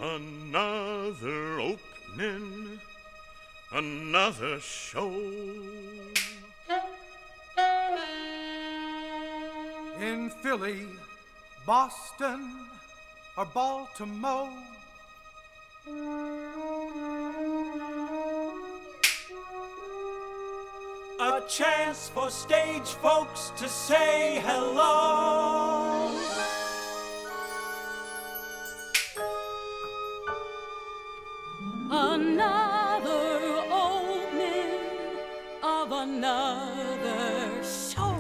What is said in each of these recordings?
Another opening, another show. In Philly, Boston, or Baltimore, a chance for stage folks to say hello. Another opening of another show.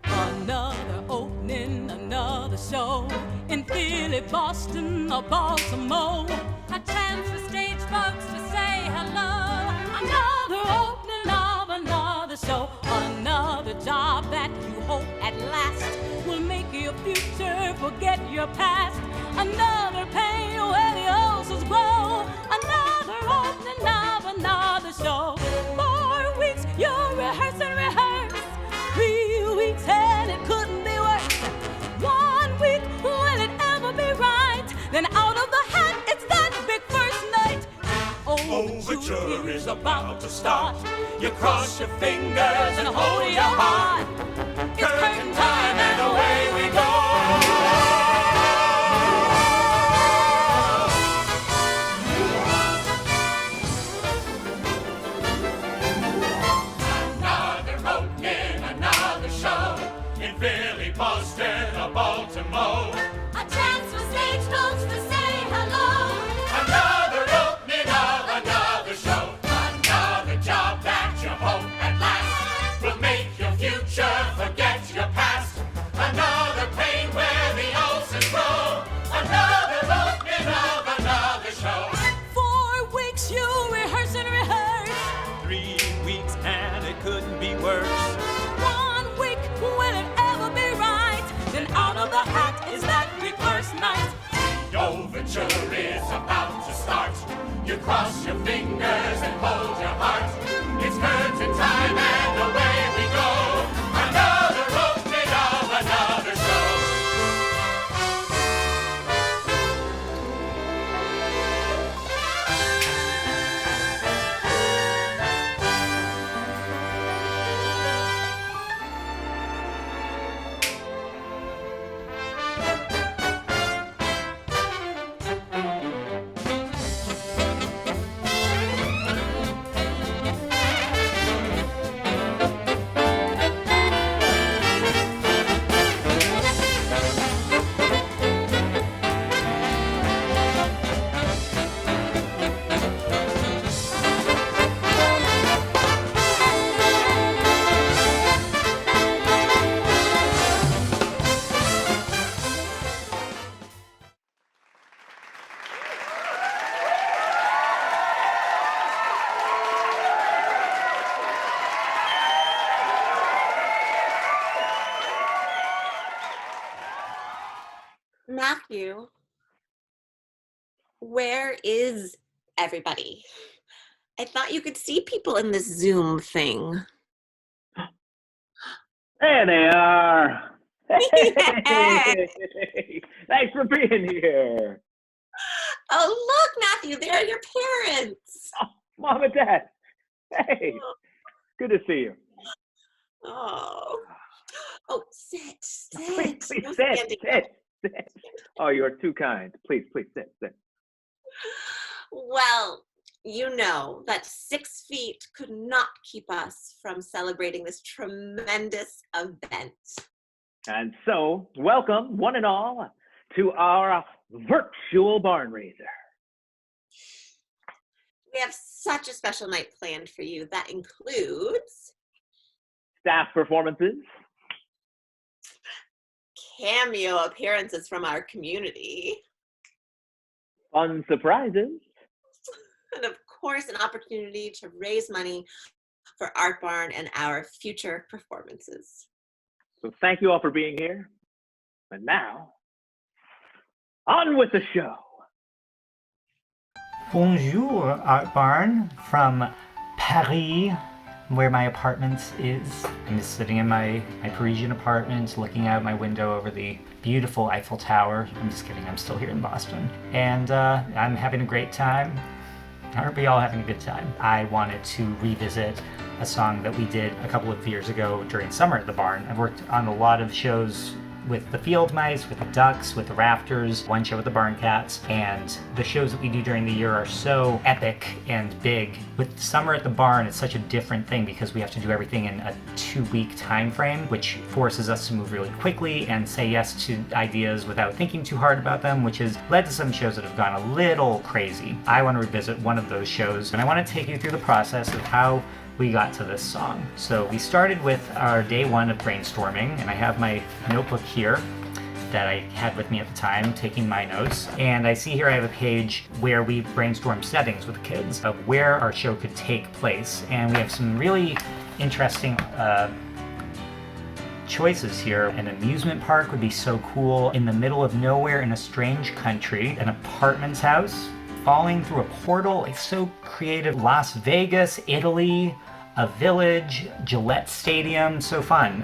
Another opening, another show in Philly, Boston, or Baltimore. A chance for stage folks to say hello. Another opening of another show. Another job that you hope at last will make your future forget your past. Another pain where the ulcers grow. Another opening of another show. 4 weeks you rehearse and rehearse. 3 weeks and it couldn't be worse. 1 week, will it ever be right? Then out of the hat, it's that big first night. Overture is about to start. You cross your fingers and hold your heart. It's curtain time and away we go. Another opening, another show in Philly, Boston, or Baltimore. A chance for stage folks to say hello. Another opening of another show. Another job that you hope at last will make your future forget your past. Another pain where the ulcers grow. Another opening of another show. 4 weeks you rehearse and rehearse. 3 weeks and it couldn't be worse. 1 week, will it ever be right? Then out of the hat is that big first night. The overture is about to start. You cross your fingers and hold your heart. It's curtain time and away we go. Another opening of another show. Matthew, where is everybody? I thought you could see people in this Zoom thing. There they are. Hey. Thanks for being here. Oh, look, Matthew, there are your parents. Oh, Mom and Dad. Hey, good to see you. Oh, sit. Please, No sit. standing. Oh, you are too kind. Please, sit. Well, you know that 6 feet could not keep us from celebrating this tremendous event. And so, welcome, one and all, to our Virtual Barnraiser. We have such a special night planned for you that includes Staff performances, cameo appearances from our community, fun surprises, and of course, an opportunity to raise money for Artbarn and our future performances. So thank you all for being here. And now, on with the show. Bonjour, Artbarn from Paris, where my apartment is. I'm just sitting in my Parisian apartment, looking out my window over the beautiful Eiffel Tower. I'm just kidding, I'm still here in Boston. And I'm having a great time. Aren't we all having a good time? I wanted to revisit a song that we did a couple of years ago during summer at the barn. I've worked on a lot of shows with the field mice, with the ducks, with the rafters, one show with the barn cats, and the shows that we do during the year are so epic and big. With summer at the barn, it's such a different thing because we have to do everything in a 2-week time frame, which forces us to move really quickly and say yes to ideas without thinking too hard about them, which has led to some shows that have gone a little crazy. I want to revisit one of those shows, and I want to take you through the process of how we got to this song. So we started with our day one of brainstorming, and I have my notebook here that I had with me at the time, taking my notes. And I see here I have a page where we brainstorm settings with the kids of where our show could take place. And we have some really interesting choices here. An amusement park would be so cool. In the middle of nowhere in a strange country, an apartment house, falling through a portal, it's so creative. Las Vegas, Italy, a village, Gillette Stadium, so fun.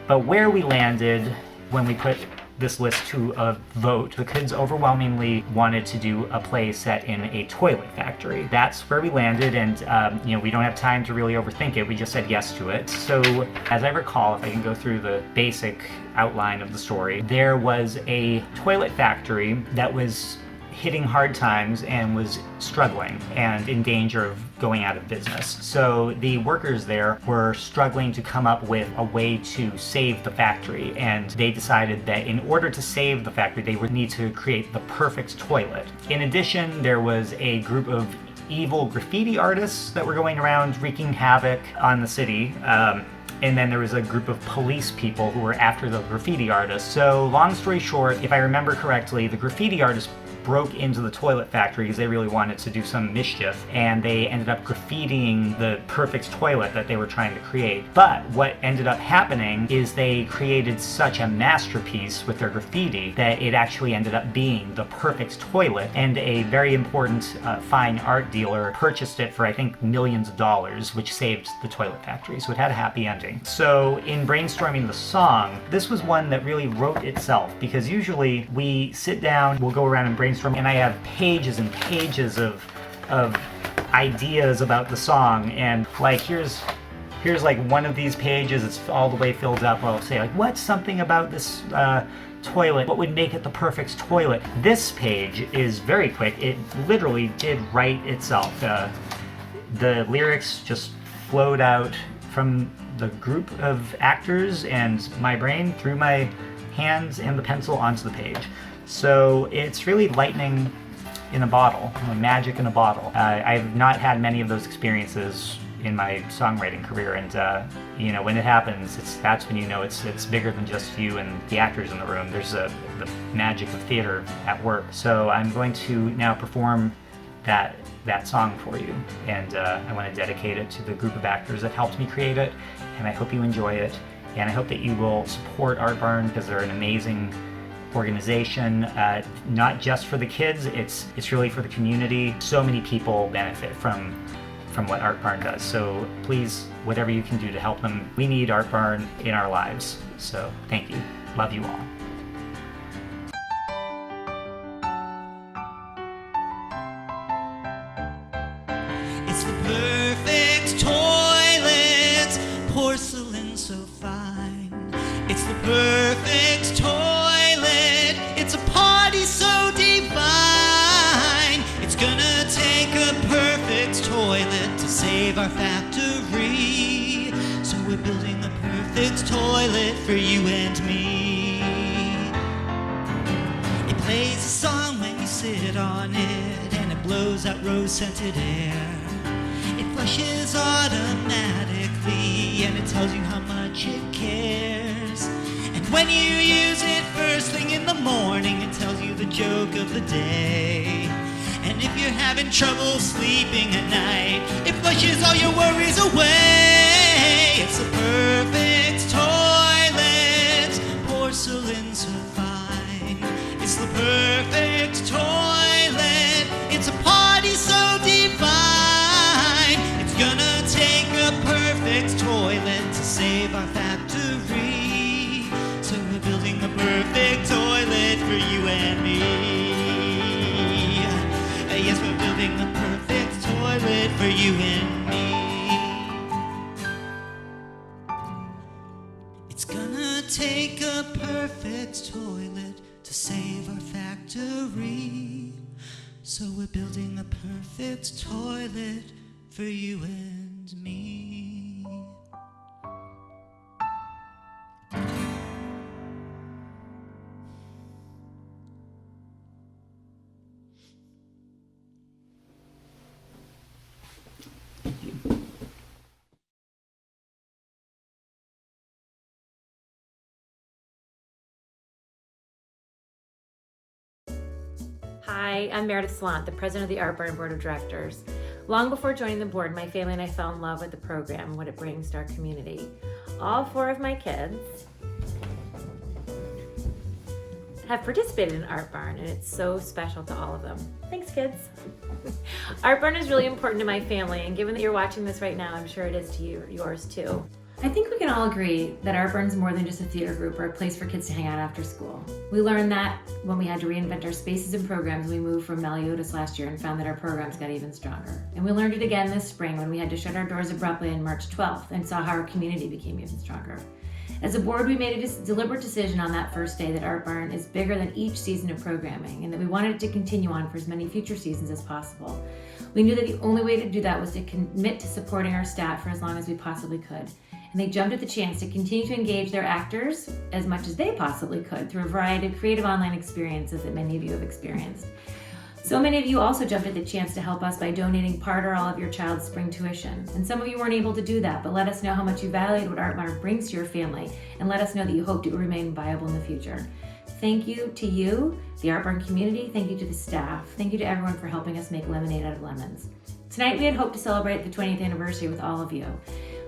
But where we landed when we put this list to a vote, the kids overwhelmingly wanted to do a play set in a toilet factory. That's where we landed, and we don't have time to really overthink it. We just said yes to it. So as I recall, if I can go through the basic outline of the story, there was a toilet factory that was hitting hard times and was struggling and in danger of going out of business. So the workers there were struggling to come up with a way to save the factory, and they decided that in order to save the factory, they would need to create the perfect toilet. In addition, there was a group of evil graffiti artists that were going around wreaking havoc on the city. And then there was a group of police people who were after the graffiti artists. So long story short, if I remember correctly, the graffiti artists broke into the toilet factory because they really wanted to do some mischief, and they ended up graffitiing the perfect toilet that they were trying to create. But what ended up happening is they created such a masterpiece with their graffiti that it actually ended up being the perfect toilet, and a very important fine art dealer purchased it for, I think, millions of dollars, which saved the toilet factory. So it had a happy ending. So in brainstorming the song, this was one that really wrote itself, because usually we sit down, we'll go around and brainstorm, and I have pages and pages of ideas about the song, and like here's like one of these pages, it's all the way filled up. I'll say like, what's something about this toilet, what would make it the perfect toilet? This page is very quick. It literally did write itself. The lyrics just flowed out from the group of actors and my brain through my hands and the pencil onto the page. So it's really lightning in a bottle, magic in a bottle. I've not had many of those experiences in my songwriting career, and when it happens, that's when you know it's bigger than just you and the actors in the room. There's the magic of theater at work. So I'm going to now perform that song for you, and I want to dedicate it to the group of actors that helped me create it, and I hope you enjoy it, and I hope that you will support Artbarn, because they're an amazing organization, not just for the kids, it's really for the community. So many people benefit from what Artbarn does. So please, whatever you can do to help them. We need Artbarn in our lives. So thank you. Love you all. It's the perfect toilet, porcelain so fine. It's the perfect toilet. It's a party so divine. It's gonna take a perfect toilet to save our factory. So we're building the perfect toilet for you and me. It plays a song when you sit on it, and it blows out rose-scented air. It flushes automatically, and it tells you how much it cares. When you use it first thing in the morning, it tells you the joke of the day. And if you're having trouble sleeping at night, it flushes all your worries away. It's a perfect toilet, porcelain so fine. It's the perfect toilet, it's a party so divine. It's gonna take a perfect take a perfect toilet to save our factory. So we're building a perfect toilet for you and me. Hi, I'm Meredith Slant, the president of the Artbarn Board of Directors. Long before joining the board, my family and I fell in love with the program and what it brings to our community. All 4 of my kids have participated in Artbarn, and it's so special to all of them. Thanks, kids. Artbarn is really important to my family, and given that you're watching this right now, I'm sure it is to yours too. I think we can all agree that Artbarn is more than just a theater group or a place for kids to hang out after school. We learned that when we had to reinvent our spaces and programs. We moved from Meliodas last year and found that our programs got even stronger. And we learned it again this spring when we had to shut our doors abruptly on March 12th and saw how our community became even stronger. As a board, we made a deliberate decision on that first day that Artbarn is bigger than each season of programming and that we wanted it to continue on for as many future seasons as possible. We knew that the only way to do that was to commit to supporting our staff for as long as we possibly could. And they jumped at the chance to continue to engage their actors as much as they possibly could through a variety of creative online experiences that many of you have experienced. So many of you also jumped at the chance to help us by donating part or all of your child's spring tuition. And some of you weren't able to do that, but let us know how much you valued what Artbarn brings to your family, and let us know that you hoped it would remain viable in the future. Thank you to you, the Artbarn community. Thank you to the staff. Thank you to everyone for helping us make lemonade out of lemons. Tonight we had hoped to celebrate the 20th anniversary with all of you.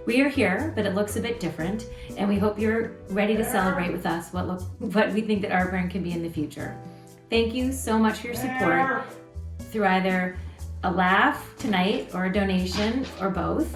We are here, but it looks a bit different, and we hope you're ready to celebrate with us what we think that Artbarn can be in the future. Thank you so much for your support through either a laugh tonight or a donation or both.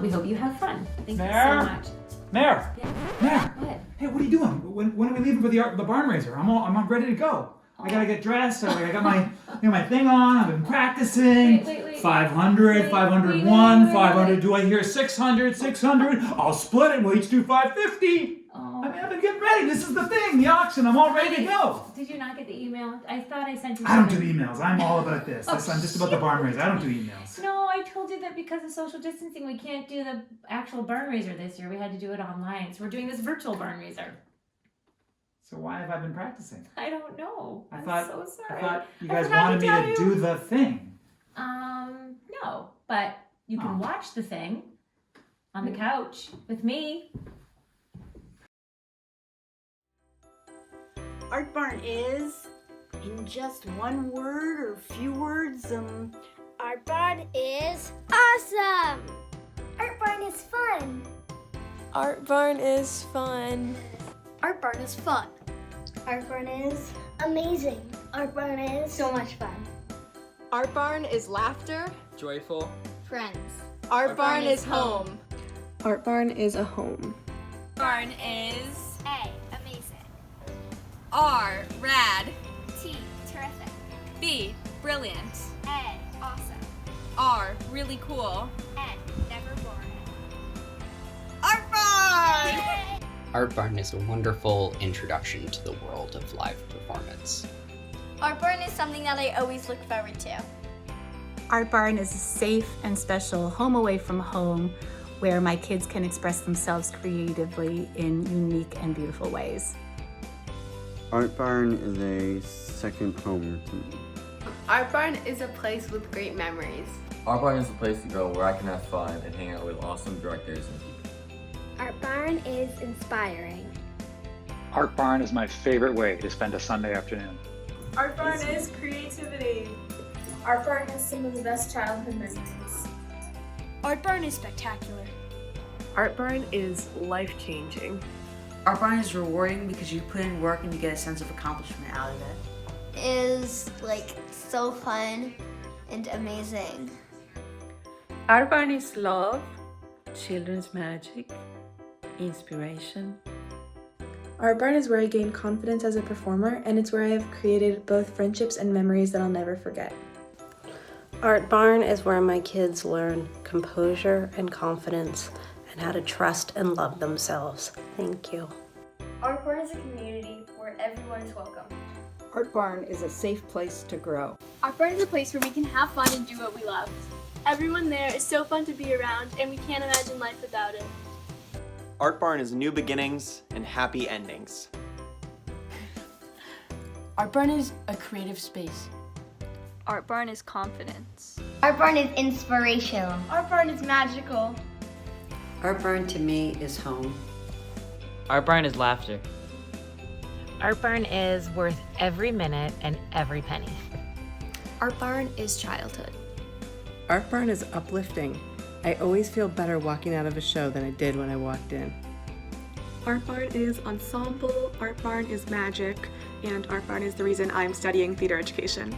We hope you have fun. Thank you so much. Mayor! Yeah. Mayor! What? Hey, what are you doing? When are we leaving for the Barnraiser? I'm all ready to go. I gotta get dressed. I got my my thing on. I've been practicing. Wait. 500, 501, 500. Do I hear 600, 600? I'll split it. We'll each do 550. Oh. I mean, I've been getting ready. This is the thing, the auction. I'm all ready to go. Did you not get the email? I thought I sent you. I don't do emails. I'm all about this. I'm just about the Barnraiser. I don't do emails. No, I told you that because of social distancing, we can't do the actual Barnraiser this year. We had to do it online. So we're doing this virtual Barnraiser. So why have I been practicing? I don't know. I I'm thought so sorry. I thought you I guys forgot wanted to me tell to you. do the thing. No, but you can watch the thing on the couch with me. Artbarn is, in just one word or few words, Artbarn is awesome! Artbarn is fun! Artbarn is fun. Artbarn is fun. Artbarn is amazing. Artbarn is so much fun. Artbarn is laughter. Joyful. Friends. Artbarn is home. Artbarn is a home. Artbarn is A. Amazing. R. Rad. T. Terrific. B. Brilliant. A. Awesome. R. Really cool. N. Never boring. Artbarn! Artbarn is a wonderful introduction to the world of live performance. Artbarn is something that I always look forward to. Artbarn is a safe and special home away from home where my kids can express themselves creatively in unique and beautiful ways. Artbarn is a second home to me. Artbarn is a place with great memories. Artbarn is a place to go where I can have fun and hang out with awesome directors and people. Artbarn is inspiring. Artbarn is my favorite way to spend a Sunday afternoon. Artbarn is creativity. Artbarn has some of the best childhood memories. Artbarn is spectacular. Artbarn is life-changing. Artbarn is rewarding because you put in work and you get a sense of accomplishment out of it. Is like so fun and amazing. Artbarn is love, children's magic, inspiration. Artbarn is where I gain confidence as a performer, and it's where I have created both friendships and memories that I'll never forget. Artbarn is where my kids learn composure and confidence and how to trust and love themselves. Thank you. Artbarn is a community where everyone is welcome. Artbarn is a safe place to grow. Artbarn is a place where we can have fun and do what we love. Everyone there is so fun to be around, and we can't imagine life without it. Artbarn is new beginnings and happy endings. Artbarn is a creative space. Artbarn is confidence. Artbarn is inspirational. Artbarn is magical. Artbarn to me is home. Artbarn is laughter. Artbarn is worth every minute and every penny. Artbarn is childhood. Artbarn is uplifting. I always feel better walking out of a show than I did when I walked in. Artbarn is ensemble, Artbarn is magic, and Artbarn is the reason I'm studying theater education.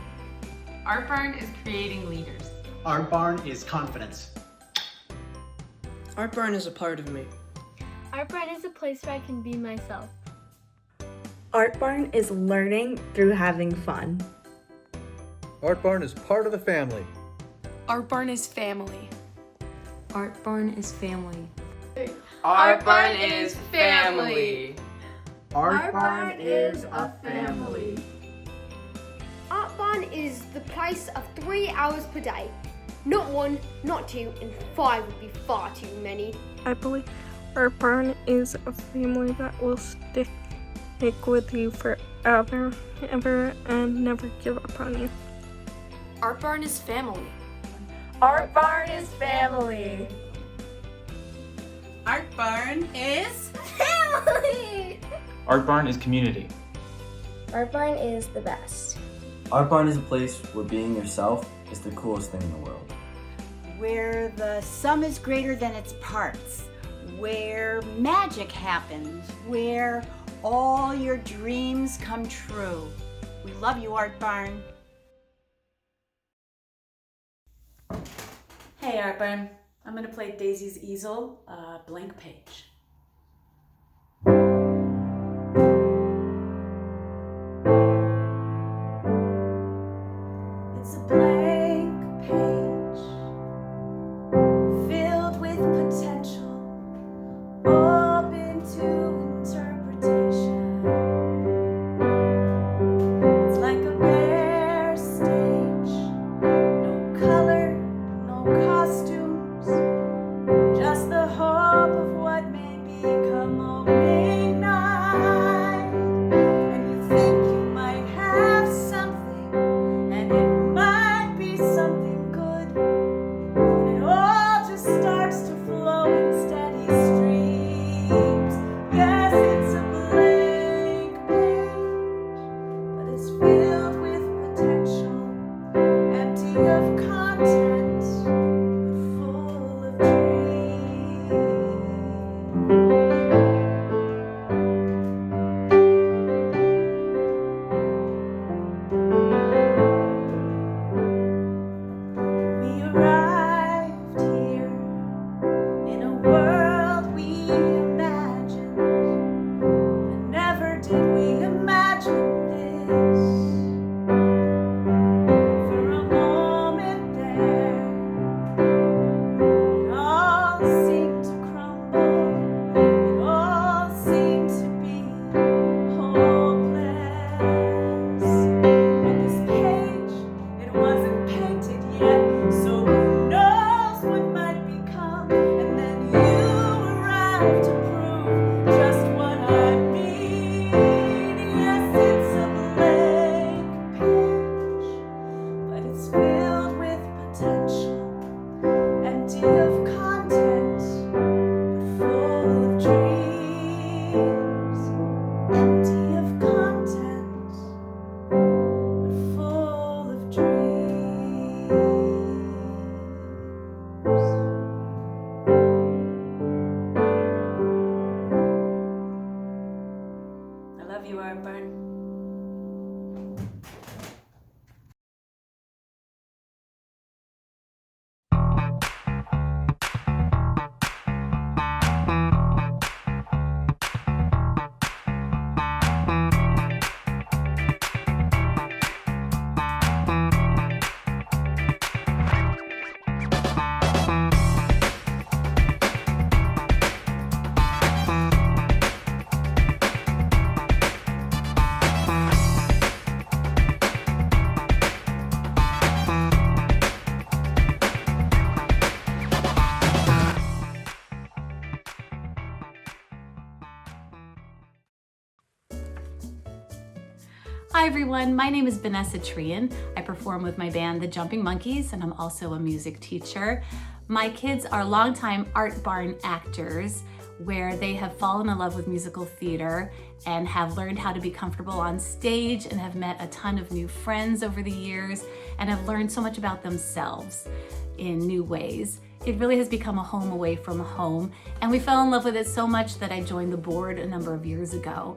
Artbarn is creating leaders. Artbarn is confidence. Artbarn is a part of me. Artbarn is a place where I can be myself. Artbarn is learning through having fun. Artbarn is part of the family. Artbarn is family. Artbarn is family. Artbarn is family. Artbarn is a family. Artbarn is the place of 3 hours per day. Not 1, not 2, and 5 would be far too many. I believe Artbarn is a family that will stick with you forever, ever, and never give up on you. Artbarn is family. Artbarn is family. Artbarn is Family! Artbarn is community. Artbarn is the best. Artbarn is a place where being yourself is the coolest thing in the world. Where the sum is greater than its parts. Where magic happens. Where all your dreams come true. We love you, Artbarn. Hey Artbarn, I'm gonna play Daisy's Easel, blank page. It's a blank page, filled with potential, open to interpretation. It's like a bare stage, no color, no costumes, just the hope of what may become opening night. And you think you might have something, and it might be something good, and it all just starts to flow in steady streams. Yes, it's a blank page, but it's filled with potential, empty of content, but full of dreams. We arrived here in a world we imagined, but never did we imagine this. For a moment there, it all seemed to crumble, it all seemed to be hopeless. But this page, it wasn't painted yet, so who knows what might become. And then you arrived to prove just what I mean. Yes, it's a blank page, but it's filled with potential, empty of content, but full of dreams. Empty of content, but full of dreams. I love you, Artbarn. Hi everyone, my name is Vanessa Trian. I perform with my band, The Jumping Monkeys, and I'm also a music teacher. My kids are longtime Artbarn actors, where they have fallen in love with musical theater and have learned how to be comfortable on stage and have met a ton of new friends over the years and have learned so much about themselves in new ways. It really has become a home away from home, and we fell in love with it so much that I joined the board a number of years ago.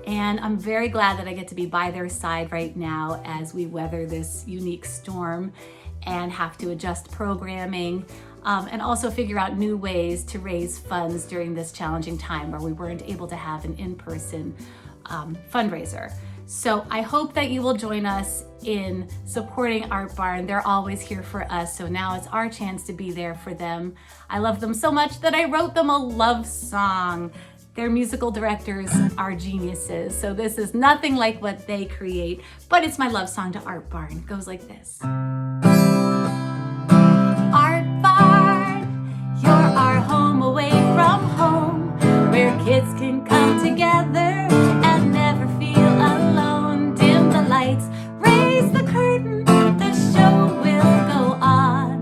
And I'm very glad that I get to be by their side right now as we weather this unique storm and have to adjust programming and also figure out new ways to raise funds during this challenging time where we weren't able to have an in-person fundraiser. So I hope that you will join us in supporting Artbarn. They're always here for us, so now it's our chance to be there for them. I love them so much that I wrote them a love song. Their musical directors are geniuses, so this is nothing like what they create, but it's my love song to Artbarn. It goes like this. Artbarn, you're our home away from home, where kids can come together and never feel alone. Dim the lights, raise the curtain, the show will go on.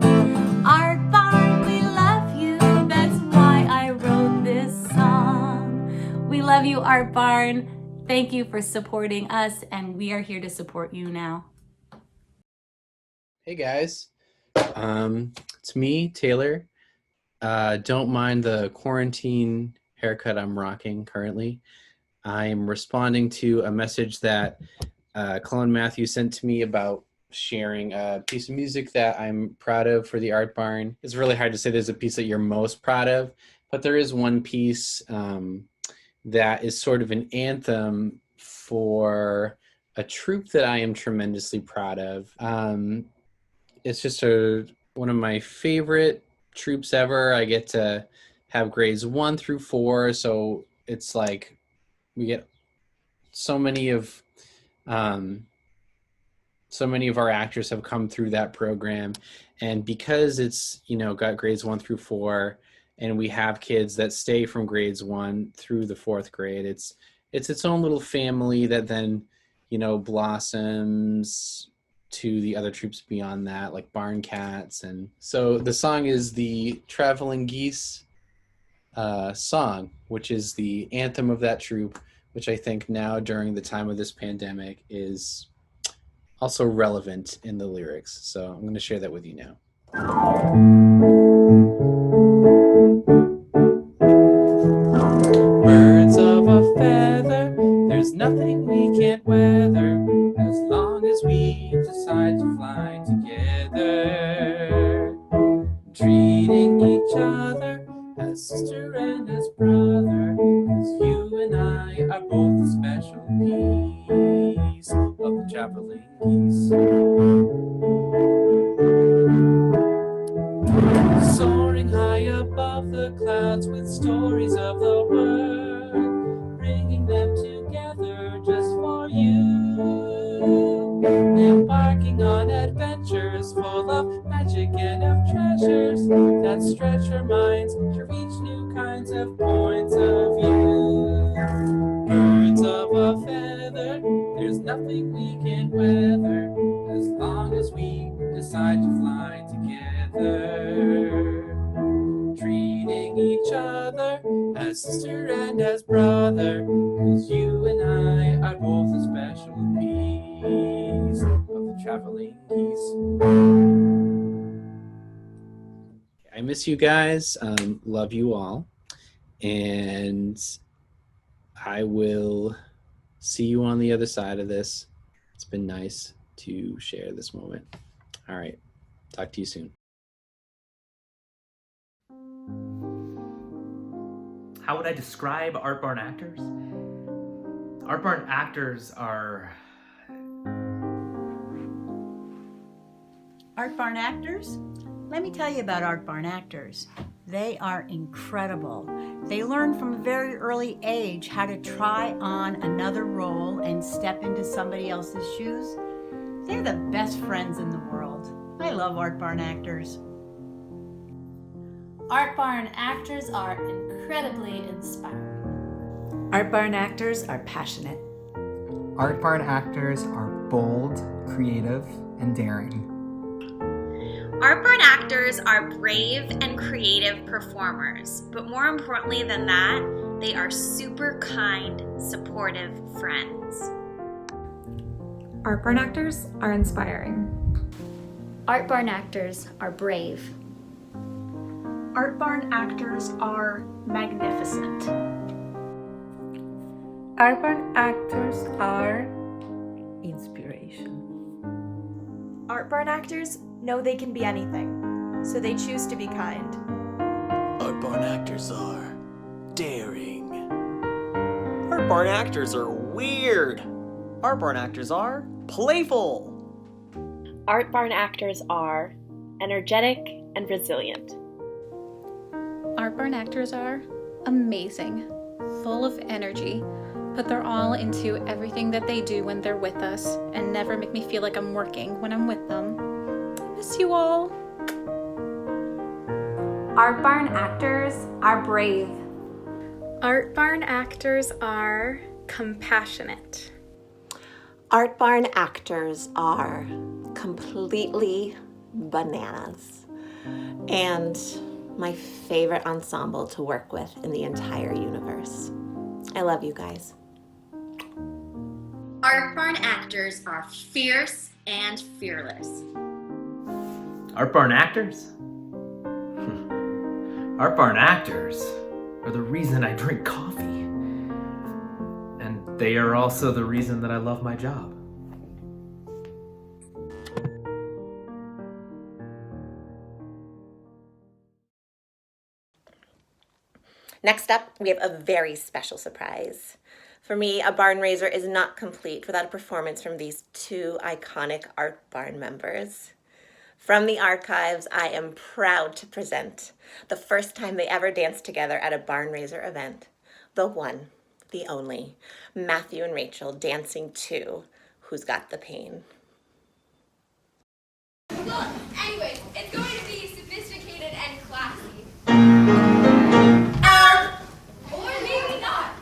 Artbarn, we love you, that's why I wrote this song. We love you, Artbarn. Thank you for supporting us, and we are here to support you now. Hey guys, it's me, Taylor. Don't mind the quarantine haircut I'm rocking currently. I'm responding to a message that Colin Matthew sent to me about sharing a piece of music that I'm proud of for the Artbarn. It's really hard to say there's a piece that you're most proud of, but there is one piece that is sort of an anthem for a troupe that I am tremendously proud of. It's just one of my favorite troupes ever. I get to have grades 1 through 4, so it's like we get so many of our actors have come through that program, and because it's got grades 1 through 4, and we have kids that stay from grades 1 through the 4th grade, it's its own little family that then blossoms to the other troops beyond that, like Barn Cats. And so the song is the Traveling Geese song, which is the anthem of that troop, which I think now during the time of this pandemic is also relevant in the lyrics. So I'm going to share that with you now. Birds of a feather, there's nothing we can't weather as long as we decide to fly together, treating each other as sister and as brother, 'cause you and I are both a special piece of the traveling geese. Soaring high above the clouds with stories of the world, bringing them together just for you. Embarking on adventures full of magic and of treasures that stretch our minds to reach new kinds of points of view. Birds of a feather, there's nothing we can't weather as long as we decide to fly together, treating each other as sister and as brother, 'cause you and I are both a special piece of the traveling geese. I miss you guys. Love you all. And I will see you on the other side of this. It's been nice to share this moment. All right. Talk to you soon. How would I describe Artbarn actors? Artbarn actors are... Artbarn actors? Let me tell you about Artbarn actors. They are incredible. They learn from a very early age how to try on another role and step into somebody else's shoes. They're the best friends in the world. I love Artbarn actors. Artbarn actors are incredibly inspiring. Artbarn actors are passionate. Artbarn actors are bold, creative, and daring. Artbarn actors are brave and creative performers, but more importantly than that, they are super kind, supportive friends. Artbarn actors are inspiring. Artbarn actors are brave. Artbarn actors are magnificent. Artbarn actors are inspiration. Artbarn actors know they can be anything, so they choose to be kind. Artbarn actors are daring. Artbarn actors are weird. Artbarn actors are playful. Artbarn actors are energetic and resilient. Artbarn actors are amazing, full of energy, put their all into everything that they do when they're with us, and never make me feel like I'm working when I'm with them. I miss you all. Artbarn actors are brave. Artbarn actors are compassionate. Artbarn actors are completely bananas. And my favorite ensemble to work with in the entire universe. I love you guys. Artbarn actors are fierce and fearless. Artbarn actors? Artbarn actors are the reason I drink coffee. And they are also the reason that I love my job. Next up, we have a very special surprise. For me, a Barnraiser is not complete without a performance from these two iconic Artbarn members. From the archives, I am proud to present the first time they ever danced together at a Barnraiser event. The one, the only, Matthew and Rachel dancing to Who's Got the Pain. Look, anyways, it's going to be sophisticated and classy. Or maybe not.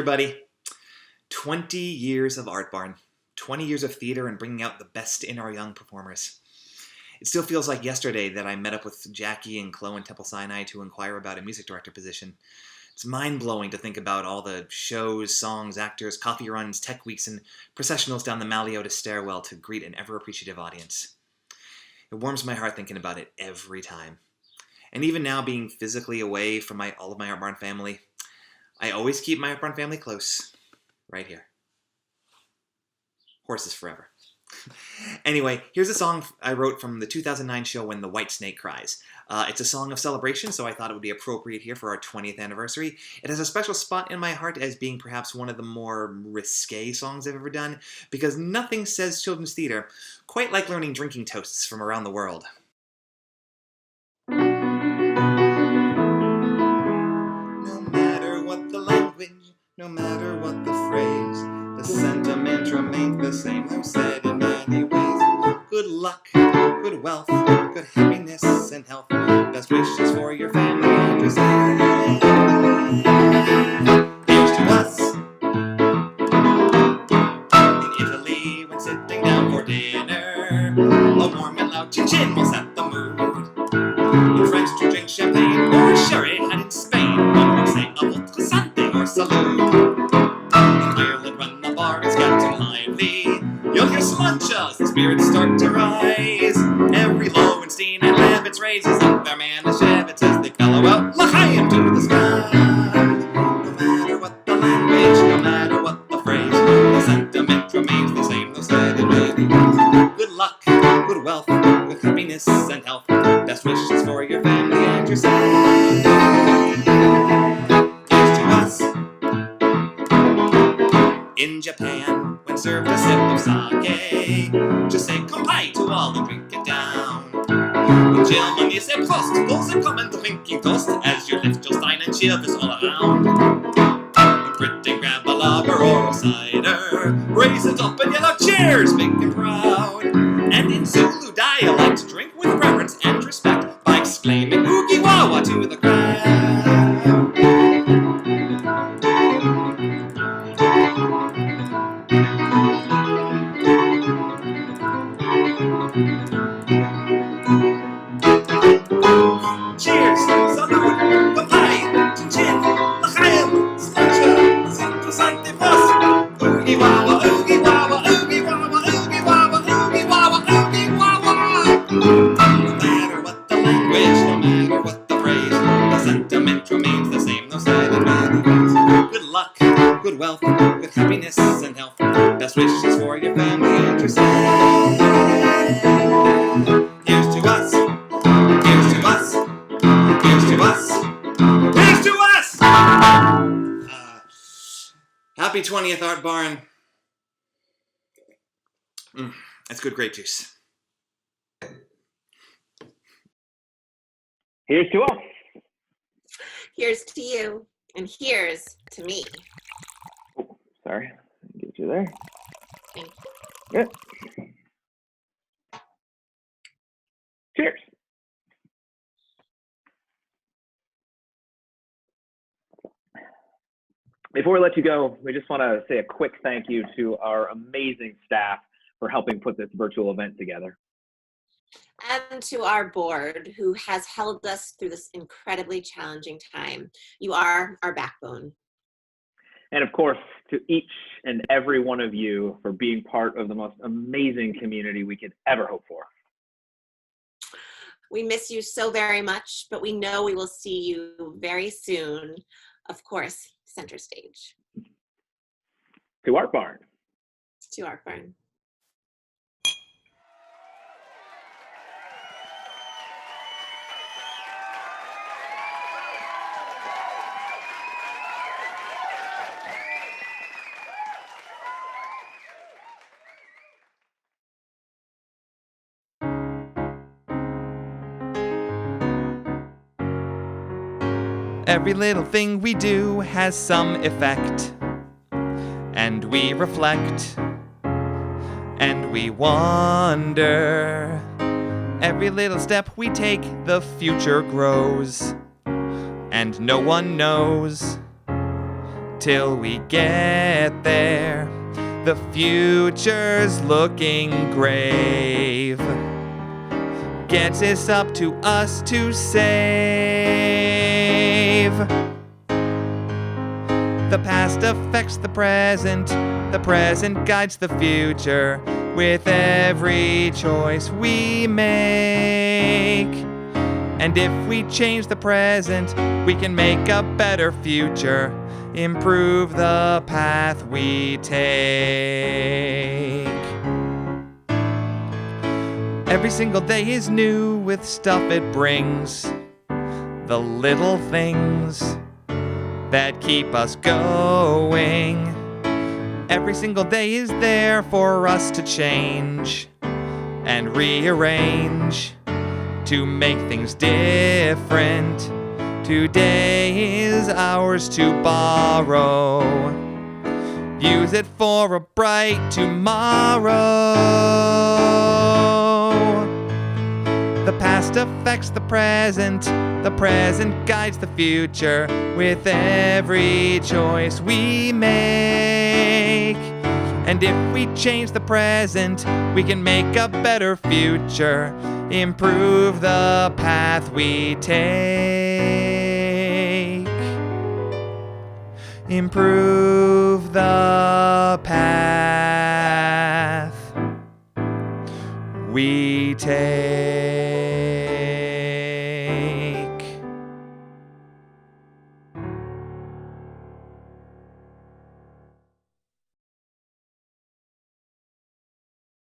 everybody. 20 years of Artbarn. 20 years of theater and bringing out the best in our young performers. It still feels like yesterday that I met up with Jackie and Chloe in Temple Sinai to inquire about a music director position. It's mind-blowing to think about all the shows, songs, actors, coffee runs, tech weeks, and processionals down the Maliota stairwell to greet an ever-appreciative audience. It warms my heart thinking about it every time. And even now, being physically away from all of my Artbarn family, I always keep my Artbarn family close, right here. Horses forever. Anyway, here's a song I wrote from the 2009 show When the White Snake Cries. It's a song of celebration, so I thought it would be appropriate here for our 20th anniversary. It has a special spot in my heart as being perhaps one of the more risque songs I've ever done, because nothing says children's theater quite like learning drinking toasts from around the world. No matter what the language, no matter what the phrase, the sentiment remains the same, though said in many ways. Good luck, good wealth, good happiness and health. Best wishes for your family and yourself. Here's to us. In Italy, when sitting down for dinner, a warm and loud chin-chin will set the mood. In France, to drink champagne or sherry had in Spain, one would say a votre santé or salute. In Ireland, when the bar is getting lively, you'll hear slancha as the spirits start to rise. Every Lowenstein and Levitz raises up their Manischewitz as they bellow out L'chaim to the sky. No matter what the language, no matter what the phrase, the sentiment remains the same, though said in many ways. Good luck, good wealth, good happiness and health. Best wishes for your family and yourself. Here's to us. In Japan, when served a sip of sake, just say kompai to all and drink it down. In Germany, say Prost, those who come and drinking toast, as you lift your stein and cheer this all around. In Britain, grab a lager or a cider, raise it up and yell out cheers, big and proud. And in Zulu dialect, drink with reverence and respect by exclaiming oogie wawa to the crowd. Cheers, salute, kompai, chin-chin, l'chaim, slancha, sempre sancte vos. Oogie wawa, oogie wawa, oogie wawa, oogie wawa, oogie wawa, oogie wawa. No matter what the language, no matter what the phrase, the sentiment remains the same, though said in many ways. Good luck, good wealth, good happiness and health. Best wishes for your family and yourself. Here's to us. Here's to us. Here's to us. Here's to us. Happy 20th, Artbarn. That's good grape juice. Here's to us. Here's to you, and here's to me. Oh, sorry, get you there. Thank you. Good. Cheers. Before we let you go, we just want to say a quick thank you to our amazing staff for helping put this virtual event together. And to our board, who has held us through this incredibly challenging time. You are our backbone. And of course, to each and every one of you for being part of the most amazing community we could ever hope for. We miss you so very much, but we know we will see you very soon. Of course, center stage. To Artbarn. To Artbarn. Every little thing we do has some effect, and we reflect, and we wonder. Every little step we take, the future grows, and no one knows till we get there. The future's looking grave. Gets us up to us to save. The past affects the present guides the future with every choice we make. And if we change the present, we can make a better future, improve the path we take. Every single day is new with stuff it brings, the little things that keep us going. Every single day is there for us to change and rearrange to make things different. Today is ours to borrow. Use it for a bright tomorrow. The past affects the present guides the future with every choice we make. And if we change the present, we can make a better future, improve the path we take. Improve the path we take.